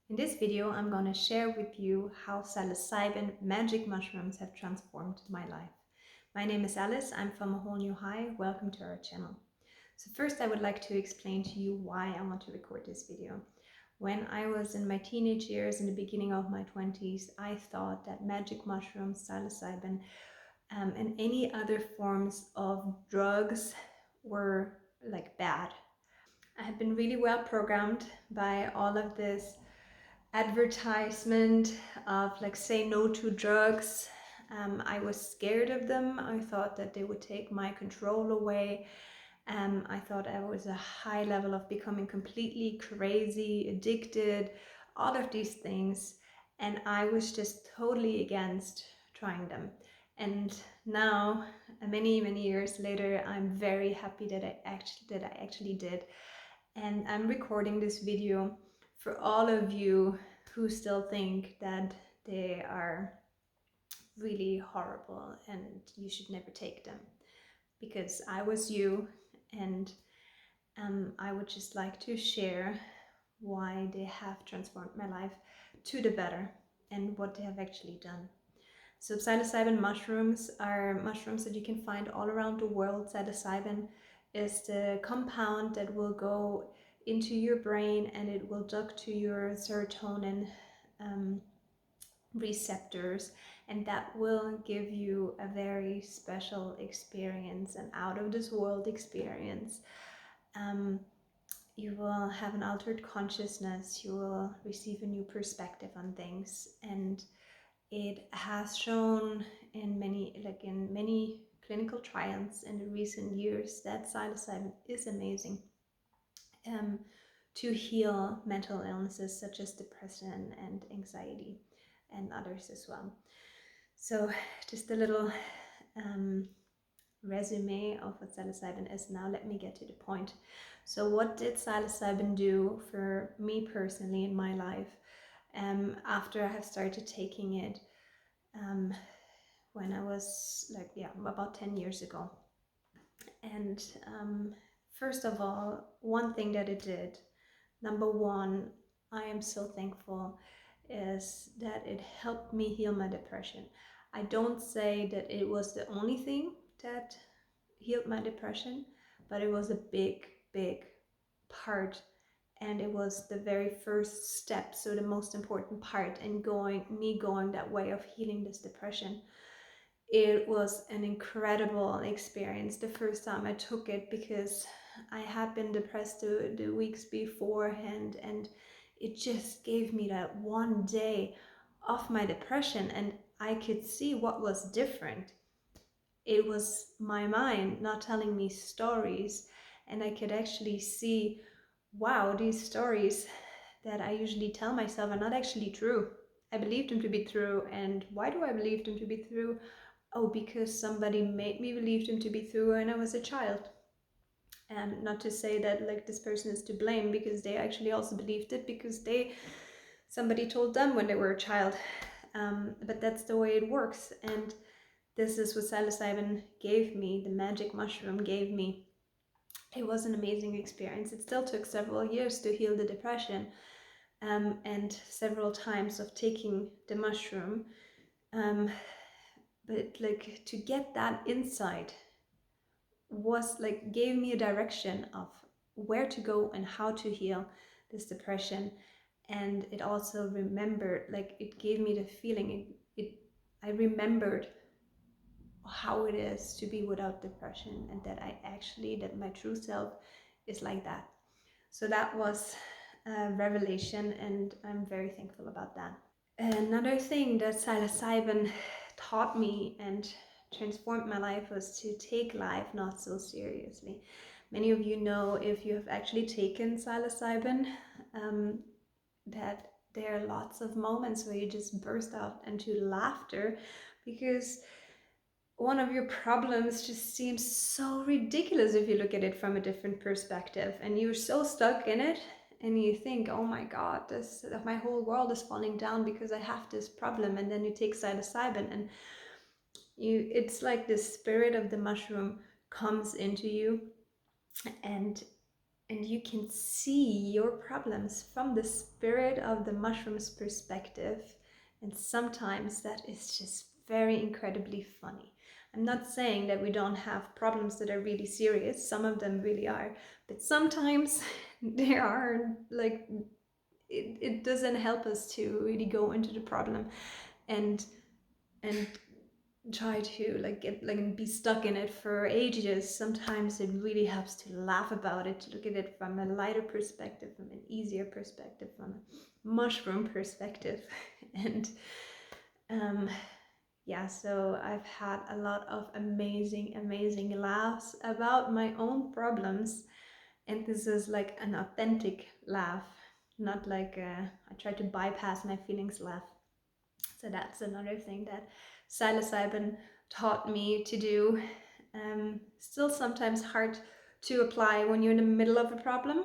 In this video, I'm going to share with you how psilocybin magic mushrooms have transformed my life. My name is Alice. I'm from A Whole New High. Welcome to our channel. So first, I would like to explain to you why I want to record this video. When I was in my teenage years, in the beginning of my 20s, I thought that magic mushrooms, psilocybin, and any other forms of drugs were like bad. I had been really well programmed by all of this advertisement of like say no to drugs. I was scared of them. I thought that they would take my control away. I thought I was a high level of becoming completely crazy, addicted, all of these things. And I was just totally against trying them. And now, many years later, I'm very happy that I actually did. And I'm recording this video for all of you who still think that they are really horrible and you should never take them, because I was you, and I would just like to share why they have transformed my life to the better and what they have actually done. So psilocybin mushrooms are mushrooms that you can find all around the world. Psilocybin is the compound that will go into your brain and it will dock to your serotonin receptors, and that will give you a very special experience, an out of this world experience. Um, you will have an altered consciousness, you will receive a new perspective on things, and it has shown in many clinical trials in the recent years that psilocybin is amazing um, to heal mental illnesses such as depression and anxiety and others as well. So just a little resume of what psilocybin is now. Let me get to the point. So what did psilocybin do for me personally in my life after I have started taking it? When I was about 10 years ago. And first of all, one thing that it did, number one, I am so thankful, is that it helped me heal my depression. I don't say that it was the only thing that healed my depression, but it was a big part, and it was the very first step, so the most important part in going that way of healing this depression. It was an incredible experience the first time I took it, because I had been depressed the weeks beforehand, and it just gave me that one day of my depression, and I could see what was different. It was my mind not telling me stories, and I could actually see, wow, these stories that I usually tell myself are not actually true. I believed them to be true, and why do I believe them to be true? Oh, because somebody made me believe them to be true when I was a child. And not to say that like this person is to blame, because they actually also believed it because somebody told them when they were a child. But that's the way it works. And this is what psilocybin gave me, the magic mushroom gave me. It was an amazing experience. It still took several years to heal the depression, and several times of taking the mushroom. But like to get that insight was like gave me a direction of where to go and how to heal this depression. And it also remembered, like it gave me the feeling, I remembered how it is to be without depression, and that my true self is like that. So that was a revelation, and I'm very thankful about that. Another thing that psilocybin taught me and transformed my life was to take life not so seriously. Many of you know, if you have actually taken psilocybin, that there are lots of moments where you just burst out into laughter, because one of your problems just seems so ridiculous if you look at it from a different perspective, and you're so stuck in it, and you think, oh my god, this my whole world is falling down because I have this problem. And then you take psilocybin, and it's like the spirit of the mushroom comes into you, and and you can see your problems from the spirit of the mushroom's perspective. And sometimes that is just very incredibly funny. I'm not saying that we don't have problems that are really serious, some of them really are, but sometimes there are like it doesn't help us to really go into the problem and and try to like get like and be stuck in it for ages. Sometimes it really helps to laugh about it, to look at it from a lighter perspective, from an easier perspective, from a mushroom perspective. And um yeah, so I've had a lot of amazing laughs about my own problems, and this is like an authentic laugh, not like I try to bypass my feelings laugh. So that's another thing that psilocybin taught me to do. Still sometimes hard to apply when you're in the middle of a problem,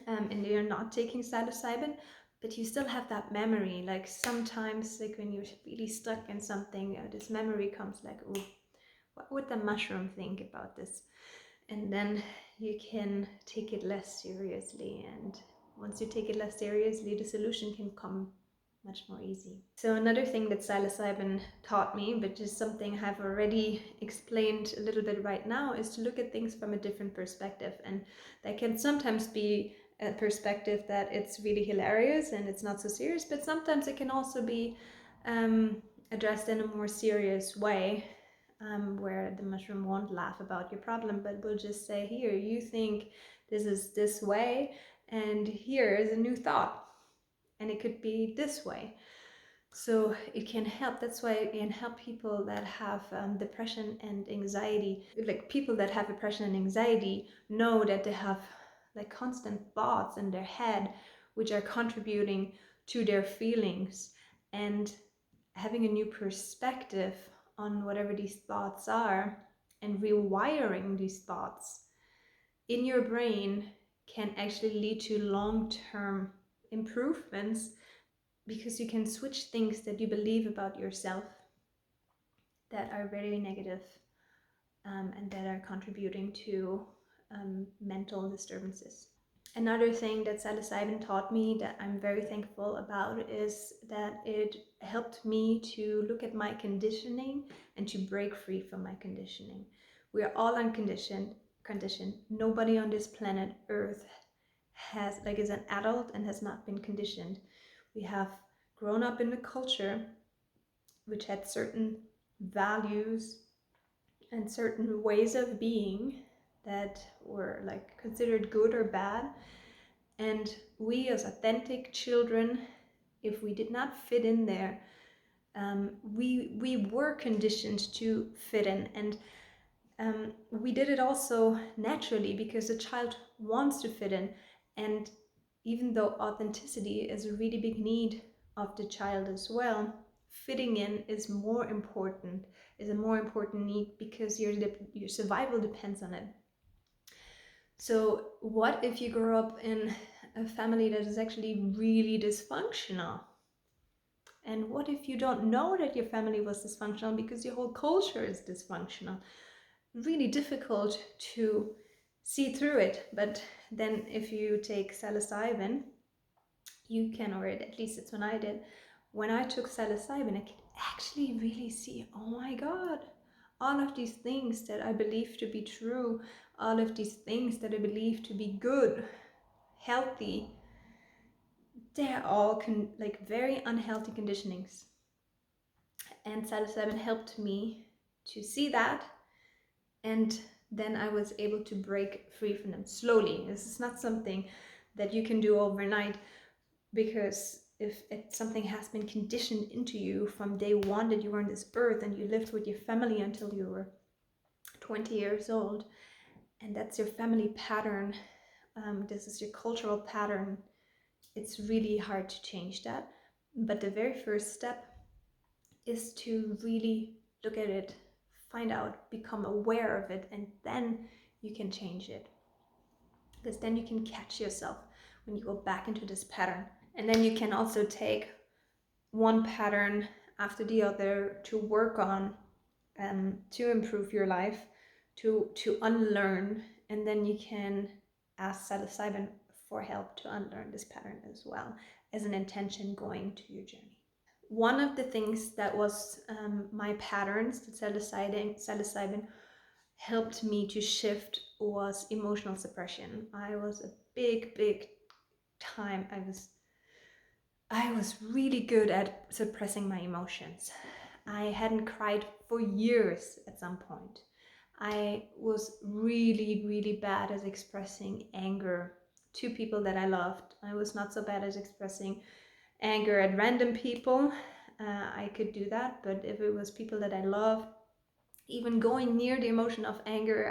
and you're not taking psilocybin, but you still have that memory. Like sometimes, like when you're really stuck in something, this memory comes like, oh, what would the mushroom think about this? And then you can take it less seriously. And once you take it less seriously, the solution can come much more easy. So another thing that psilocybin taught me, which is something I've already explained a little bit right now, is to look at things from a different perspective. And that can sometimes be a perspective that it's really hilarious and it's not so serious, but sometimes it can also be addressed in a more serious way, where the mushroom won't laugh about your problem, but will just say, here, you think this is this way, and here is a new thought, and it could be this way. So it can help. That's why it can help people that have depression and anxiety. Like people that have depression and anxiety know that they have like constant thoughts in their head which are contributing to their feelings, and having a new perspective on whatever these thoughts are and rewiring these thoughts in your brain can actually lead to long-term improvements, because you can switch things that you believe about yourself that are very negative, and that are contributing to mental disturbances. Another thing that psilocybin taught me that I'm very thankful about is that it helped me to look at my conditioning and to break free from my conditioning. We are all conditioned. Nobody on this planet Earth has like is an adult and has not been conditioned. We have grown up in a culture which had certain values and certain ways of being that were like considered good or bad. And we as authentic children, if we did not fit in there, we were conditioned to fit in. And we did it also naturally because a child wants to fit in. And even though authenticity is a really big need of the child as well, fitting in is more important, is a more important need, because your survival depends on it. So what if you grow up in a family that is actually really dysfunctional? And what if you don't know that your family was dysfunctional because your whole culture is dysfunctional? Really difficult to see through it. But then if you take psilocybin, you can, or at least it's when I did, when I took psilocybin, I could actually really see, oh my God, all of these things that I believe to be true, all of these things that I believe to be good, healthy, they're all like very unhealthy conditionings. And psilocybin helped me to see that, and then I was able to break free from them slowly. This is not something that you can do overnight, because if something has been conditioned into you from day one that you were on this earth and you lived with your family until you were 20 years old, and that's your family pattern, this is your cultural pattern, it's really hard to change that. But the very first step is to really look at it, find out, become aware of it, and then you can change it. Because then you can catch yourself when you go back into this pattern. And then you can also take one pattern after the other to work on, to improve your life, to unlearn, and then you can ask psilocybin for help to unlearn this pattern as well, as an intention going to your journey. One of the things that was my patterns that psilocybin helped me to shift was emotional suppression. I was a big time. I was really good at suppressing my emotions. I hadn't cried for years at some point. I was really bad at expressing anger to people that I loved. I was not so bad at expressing anger at random people. I could do that, but if it was people that I loved, even going near the emotion of anger,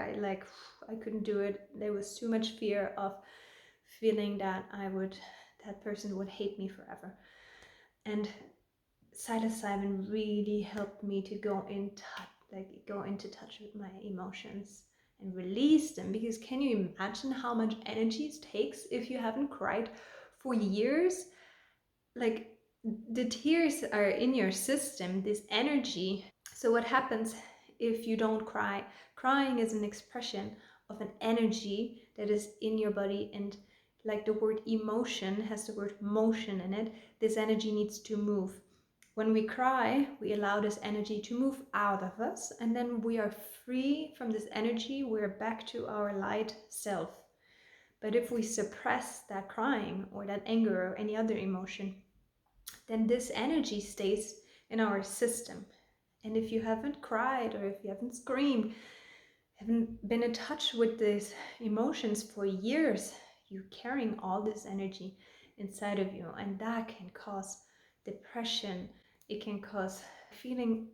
I couldn't do it. There was too much fear of feeling that that person would hate me forever. And psilocybin really helped me to go into touch with my emotions and release them. Because can you imagine how much energy it takes if you haven't cried for years? Like, the tears are in your system, this energy. So what happens if you don't cry? Crying is an expression of an energy that is in your body, and like the word emotion has the word motion in it, this energy needs to move. When we cry, we allow this energy to move out of us, and then we are free from this energy. We're back to our light self. But if we suppress that crying or that anger or any other emotion, then this energy stays in our system. And if you haven't cried, or if you haven't screamed, haven't been in touch with these emotions for years, you're carrying all this energy inside of you, and that can cause depression. It can cause feeling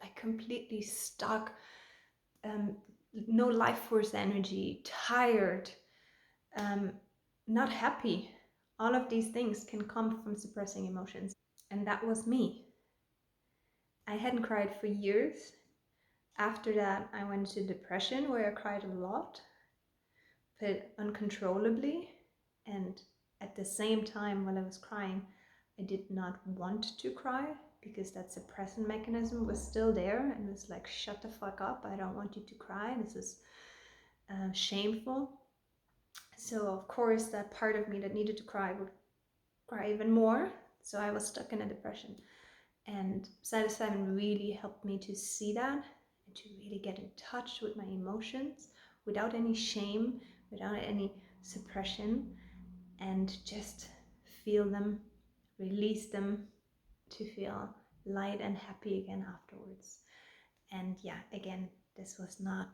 like completely stuck, no life force energy, tired, not happy. All of these things can come from suppressing emotions. And that was me. I hadn't cried for years. After that, I went into depression where I cried a lot, but uncontrollably. And at the same time, while I was crying, I did not want to cry because that suppression mechanism was still there and was like, shut the fuck up. I don't want you to cry. This is shameful. So, of course, that part of me that needed to cry would cry even more. So I was stuck in a depression. And psilocybin really helped me to see that and to really get in touch with my emotions without any shame, without any suppression, and just feel them, release them, to feel light and happy again afterwards. And yeah, again, this was not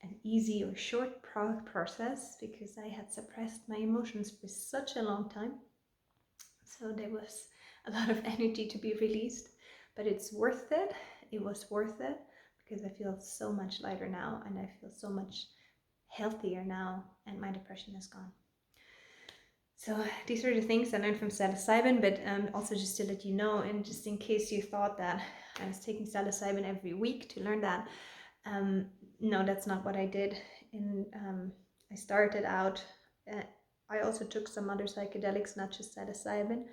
an easy or short process because I had suppressed my emotions for such a long time. So there was a lot of energy to be released, but it's worth it. It was worth it because I feel so much lighter now, and I feel so much healthier now, and my depression is gone. So these are the things I learned from psilocybin, but also just to let you know, and just in case you thought that I was taking psilocybin every week to learn that, no, that's not what I did. I started out, I also took some other psychedelics, not just psilocybin,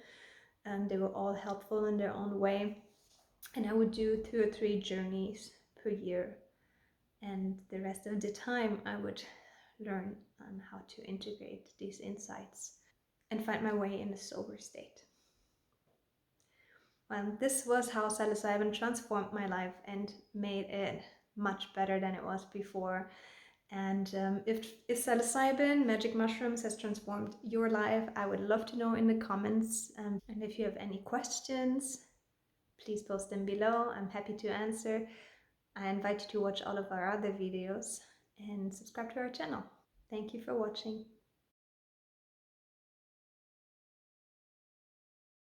and they were all helpful in their own way. And I would do 2 or 3 journeys per year, and the rest of the time I would learn on how to integrate these insights and find my way in a sober state. Well, this was how psilocybin transformed my life and made it much better than it was before. And if psilocybin, magic mushrooms, has transformed your life, I would love to know in the comments. And if you have any questions, please post them below. I'm happy to answer. I invite you to watch all of our other videos and subscribe to our channel. Thank you for watching.